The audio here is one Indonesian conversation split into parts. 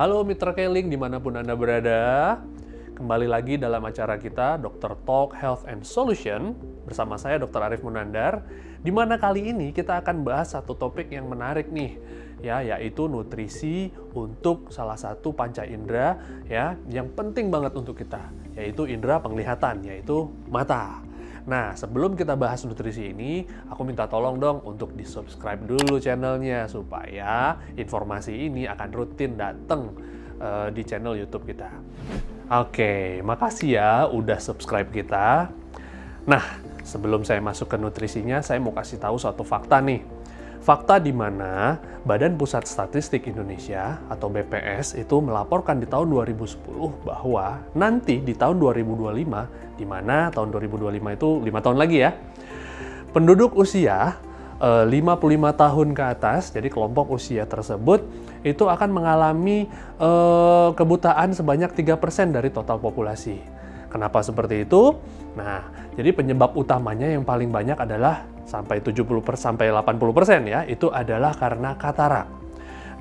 Halo Mitra Keling dimanapun Anda berada. Kembali lagi dalam acara kita Dr. Talk Health and Solution bersama saya Dr. Arif Munandar, di mana kali ini kita akan bahas satu topik yang menarik nih, ya, yaitu nutrisi untuk salah satu panca indera ya yang penting banget untuk kita, yaitu indera penglihatan, yaitu mata. Nah, sebelum kita bahas nutrisi ini, aku minta tolong dong untuk di-subscribe dulu channelnya supaya informasi ini akan rutin datang di channel YouTube kita. Oke, makasih ya udah subscribe kita. Nah, sebelum saya masuk ke nutrisinya, saya mau kasih tahu suatu fakta nih. Fakta di mana Badan Pusat Statistik Indonesia atau BPS itu melaporkan di tahun 2010 bahwa nanti di tahun 2025, di mana tahun 2025 itu 5 tahun lagi ya, penduduk usia 55 tahun ke atas, jadi kelompok usia tersebut itu akan mengalami kebutaan sebanyak 3% dari total populasi. Kenapa seperti itu? Nah, jadi penyebab utamanya yang paling banyak adalah sampai 80% ya, itu adalah karena katarak.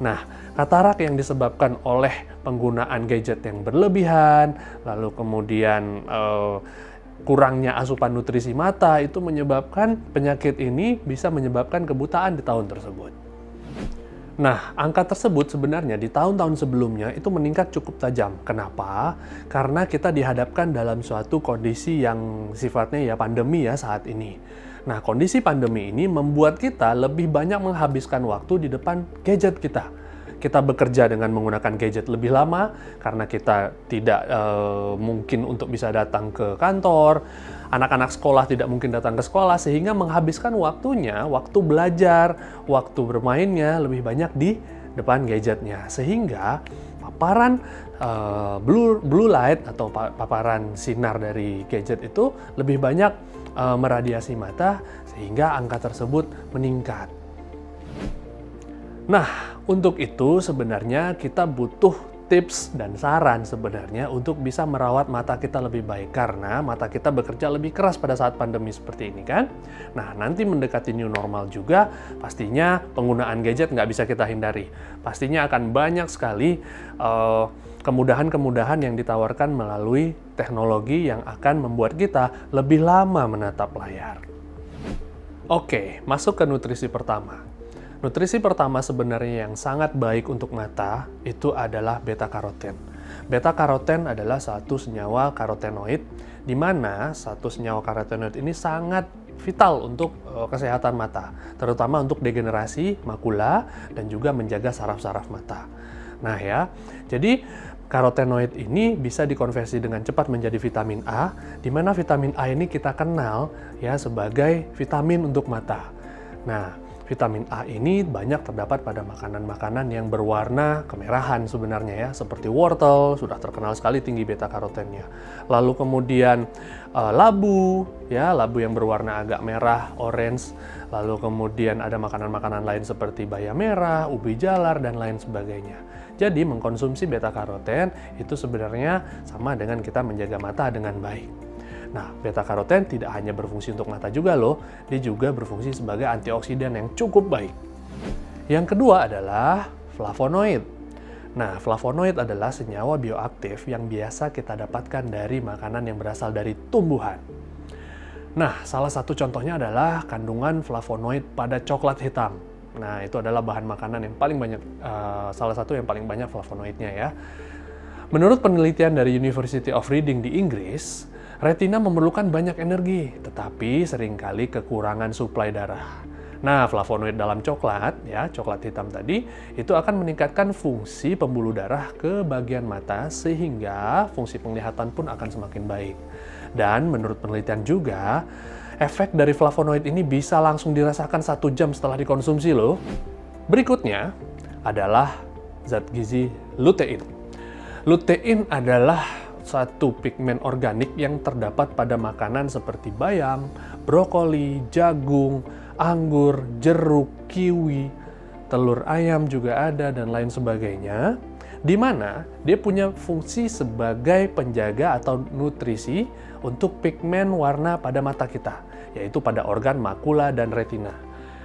Nah, katarak yang disebabkan oleh penggunaan gadget yang berlebihan, lalu kemudian kurangnya asupan nutrisi mata, itu menyebabkan penyakit ini bisa menyebabkan kebutaan di tahun tersebut. Nah, angka tersebut sebenarnya di tahun-tahun sebelumnya itu meningkat cukup tajam. Kenapa? Karena kita dihadapkan dalam suatu kondisi yang sifatnya ya pandemi ya saat ini. Nah, kondisi pandemi ini membuat kita lebih banyak menghabiskan waktu di depan gadget kita. Kita bekerja dengan menggunakan gadget lebih lama karena kita tidak mungkin untuk bisa datang ke kantor. Anak-anak sekolah tidak mungkin datang ke sekolah sehingga menghabiskan waktunya, waktu belajar, waktu bermainnya lebih banyak di depan gadgetnya. Sehingga paparan blue light atau paparan sinar dari gadget itu lebih banyak meradiasi mata sehingga angka tersebut meningkat. Nah, untuk itu sebenarnya kita butuh tips dan saran sebenarnya untuk bisa merawat mata kita lebih baik karena mata kita bekerja lebih keras pada saat pandemi seperti ini kan. Nah, nanti mendekati new normal juga pastinya penggunaan gadget nggak bisa kita hindari. Pastinya akan banyak sekali kemudahan-kemudahan yang ditawarkan melalui teknologi yang akan membuat kita lebih lama menatap layar. Oke, masuk ke nutrisi pertama. Nutrisi pertama sebenarnya yang sangat baik untuk mata itu adalah beta-karoten. Beta-karoten adalah satu senyawa karotenoid, di mana satu senyawa karotenoid ini sangat vital untuk kesehatan mata, terutama untuk degenerasi makula dan juga menjaga saraf-saraf mata. Nah ya, jadi karotenoid ini bisa dikonversi dengan cepat menjadi vitamin A, di mana vitamin A ini kita kenal ya sebagai vitamin untuk mata. Nah, vitamin A ini banyak terdapat pada makanan-makanan yang berwarna kemerahan sebenarnya ya, seperti wortel, sudah terkenal sekali tinggi beta-karotennya. Lalu kemudian labu, ya, labu yang berwarna agak merah, orange. Lalu kemudian ada makanan-makanan lain seperti bayam merah, ubi jalar, dan lain sebagainya. Jadi mengkonsumsi beta-karoten itu sebenarnya sama dengan kita menjaga mata dengan baik. Nah, beta-karoten tidak hanya berfungsi untuk mata juga loh, dia juga berfungsi sebagai antioksidan yang cukup baik. Yang kedua adalah flavonoid. Nah, flavonoid adalah senyawa bioaktif yang biasa kita dapatkan dari makanan yang berasal dari tumbuhan. Nah, salah satu contohnya adalah kandungan flavonoid pada coklat hitam. Nah, itu adalah bahan makanan yang paling banyak, salah satu yang paling banyak flavonoidnya ya. Menurut penelitian dari University of Reading di Inggris, retina memerlukan banyak energi, tetapi seringkali kekurangan suplai darah. Nah, flavonoid dalam coklat, ya, coklat hitam tadi, itu akan meningkatkan fungsi pembuluh darah ke bagian mata, sehingga fungsi penglihatan pun akan semakin baik. Dan menurut penelitian juga, efek dari flavonoid ini bisa langsung dirasakan 1 jam setelah dikonsumsi loh. Berikutnya adalah zat gizi lutein. Lutein adalah satu pigmen organik yang terdapat pada makanan seperti bayam, brokoli, jagung, anggur, jeruk, kiwi, telur ayam juga ada, dan lain sebagainya, di mana dia punya fungsi sebagai penjaga atau nutrisi untuk pigmen warna pada mata kita, yaitu pada organ makula dan retina.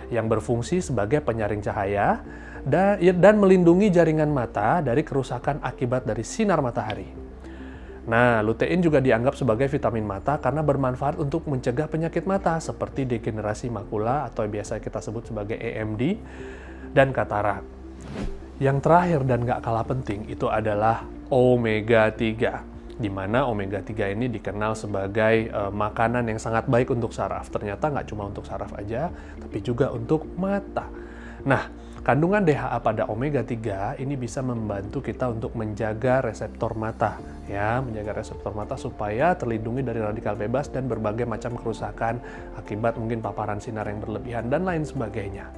yang berfungsi sebagai penyaring cahaya dan melindungi jaringan mata dari kerusakan akibat dari sinar matahari. Nah, lutein juga dianggap sebagai vitamin mata karena bermanfaat untuk mencegah penyakit mata seperti degenerasi makula atau biasa kita sebut sebagai AMD dan katarak. Yang terakhir dan gak kalah penting itu adalah omega 3, di mana omega 3 ini dikenal sebagai makanan yang sangat baik untuk saraf. Ternyata nggak cuma untuk saraf aja, tapi juga untuk mata. Nah, kandungan DHA pada omega 3 ini bisa membantu kita untuk menjaga reseptor mata, ya, menjaga reseptor mata supaya terlindungi dari radikal bebas dan berbagai macam kerusakan akibat mungkin paparan sinar yang berlebihan dan lain sebagainya.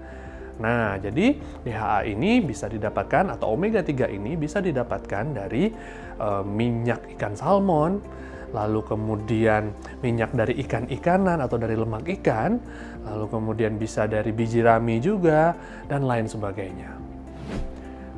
Nah, jadi DHA ini bisa didapatkan atau omega 3 ini bisa didapatkan dari minyak ikan salmon, lalu kemudian minyak dari ikan-ikanan atau dari lemak ikan, lalu kemudian bisa dari biji rami juga, dan lain sebagainya.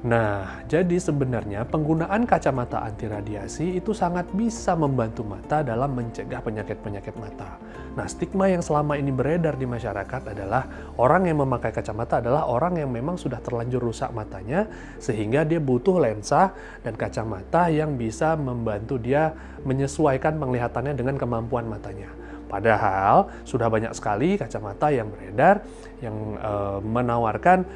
Nah, jadi sebenarnya penggunaan kacamata anti radiasi itu sangat bisa membantu mata dalam mencegah penyakit-penyakit mata. Nah, stigma yang selama ini beredar di masyarakat adalah orang yang memakai kacamata adalah orang yang memang sudah terlanjur rusak matanya, sehingga dia butuh lensa dan kacamata yang bisa membantu dia menyesuaikan penglihatannya dengan kemampuan matanya. Padahal sudah banyak sekali kacamata yang beredar yang menawarkan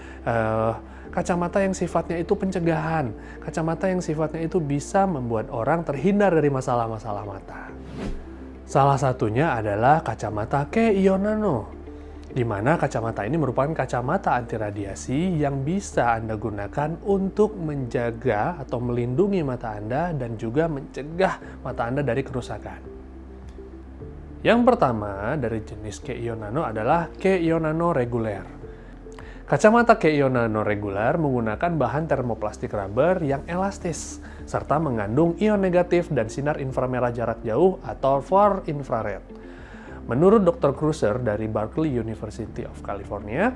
kacamata yang sifatnya itu pencegahan, kacamata yang sifatnya itu bisa membuat orang terhindar dari masalah-masalah mata. Salah satunya adalah kacamata Keion Nano, di mana kacamata ini merupakan kacamata anti radiasi yang bisa Anda gunakan untuk menjaga atau melindungi mata Anda dan juga mencegah mata Anda dari kerusakan. Yang pertama dari jenis Keion Nano adalah Keion Nano reguler. Kacamata Keion Nano reguler menggunakan bahan termoplastik rubber yang elastis, serta mengandung ion negatif dan sinar inframerah jarak jauh atau far infrared. Menurut Dr. Kruser dari Berkeley University of California,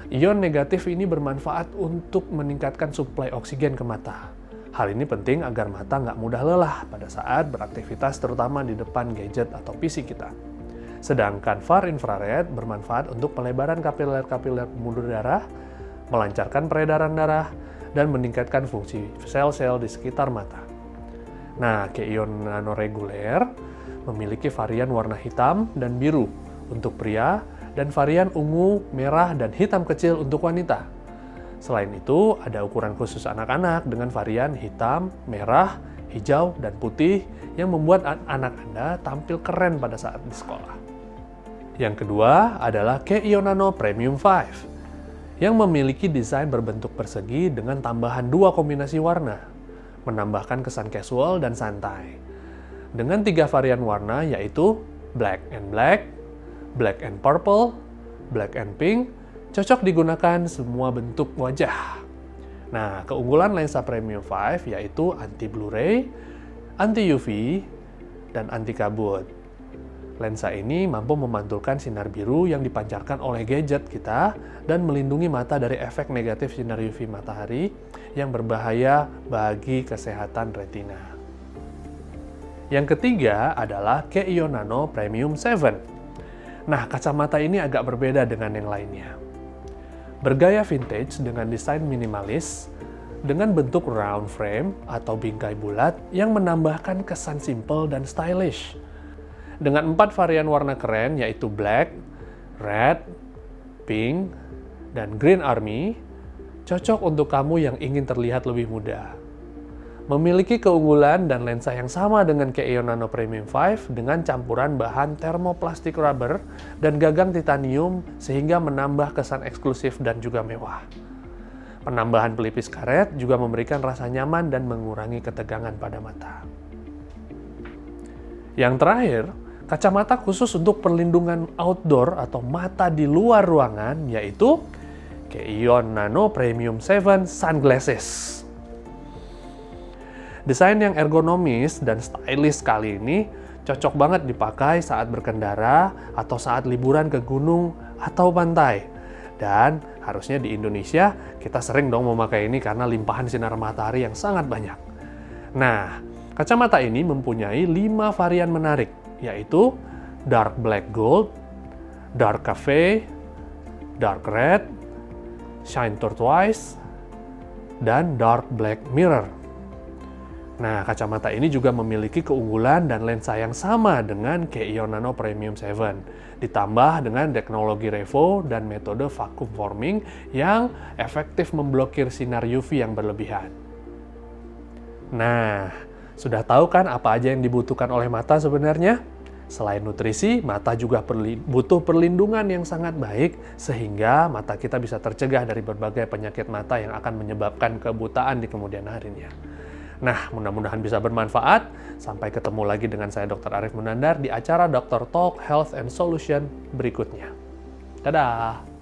ion negatif ini bermanfaat untuk meningkatkan suplai oksigen ke mata. Hal ini penting agar mata nggak mudah lelah pada saat beraktivitas, terutama di depan gadget atau PC kita. Sedangkan far infrared bermanfaat untuk pelebaran kapiler-kapiler pembuluh darah, melancarkan peredaran darah, dan meningkatkan fungsi sel-sel di sekitar mata. Nah, Keion Nano reguler memiliki varian warna hitam dan biru untuk pria dan varian ungu, merah, dan hitam kecil untuk wanita. Selain itu, ada ukuran khusus anak-anak dengan varian hitam, merah, hijau, dan putih yang membuat anak Anda tampil keren pada saat di sekolah. Yang kedua adalah Keion Nano Premium 5 yang memiliki desain berbentuk persegi dengan tambahan dua kombinasi warna, menambahkan kesan casual dan santai. Dengan 3 varian warna yaitu black and black, black and purple, black and pink, cocok digunakan semua bentuk wajah. Nah, keunggulan lensa Premium 5 yaitu anti Blu-ray, anti UV, dan anti kabut. Lensa ini mampu memantulkan sinar biru yang dipancarkan oleh gadget kita dan melindungi mata dari efek negatif sinar UV matahari yang berbahaya bagi kesehatan retina. Yang ketiga adalah Keion Nano Premium 7. Nah, kacamata ini agak berbeda dengan yang lainnya. Bergaya vintage dengan desain minimalis, dengan bentuk round frame atau bingkai bulat yang menambahkan kesan simple dan stylish. Dengan 4 varian warna keren yaitu black, red, pink, dan green army, cocok untuk kamu yang ingin terlihat lebih muda. Memiliki keunggulan dan lensa yang sama dengan Keion Nano Premium 5 dengan campuran bahan termoplastik rubber dan gagang titanium sehingga menambah kesan eksklusif dan juga mewah. Penambahan pelipis karet juga memberikan rasa nyaman dan mengurangi ketegangan pada mata. Yang terakhir, kacamata khusus untuk perlindungan outdoor atau mata di luar ruangan yaitu Keion Nano Premium 7 Sunglasses. Desain yang ergonomis dan stylish kali ini cocok banget dipakai saat berkendara atau saat liburan ke gunung atau pantai. Dan harusnya di Indonesia kita sering dong memakai ini karena limpahan sinar matahari yang sangat banyak. Nah, kacamata ini mempunyai 5 varian menarik, yaitu dark black gold, dark cafe, dark red, shine turquoise, dan dark black mirror. Nah, kacamata ini juga memiliki keunggulan dan lensa yang sama dengan Keion Nano Premium 7, ditambah dengan teknologi Revo dan metode vacuum forming yang efektif memblokir sinar UV yang berlebihan. Nah, sudah tahu kan apa aja yang dibutuhkan oleh mata sebenarnya? Selain nutrisi, mata juga butuh perlindungan yang sangat baik sehingga mata kita bisa tercegah dari berbagai penyakit mata yang akan menyebabkan kebutaan di kemudian harinya. Nah, mudah-mudahan bisa bermanfaat. Sampai ketemu lagi dengan saya Dr. Arif Munandar di acara Dr. Talk Health and Solution berikutnya. Dadah!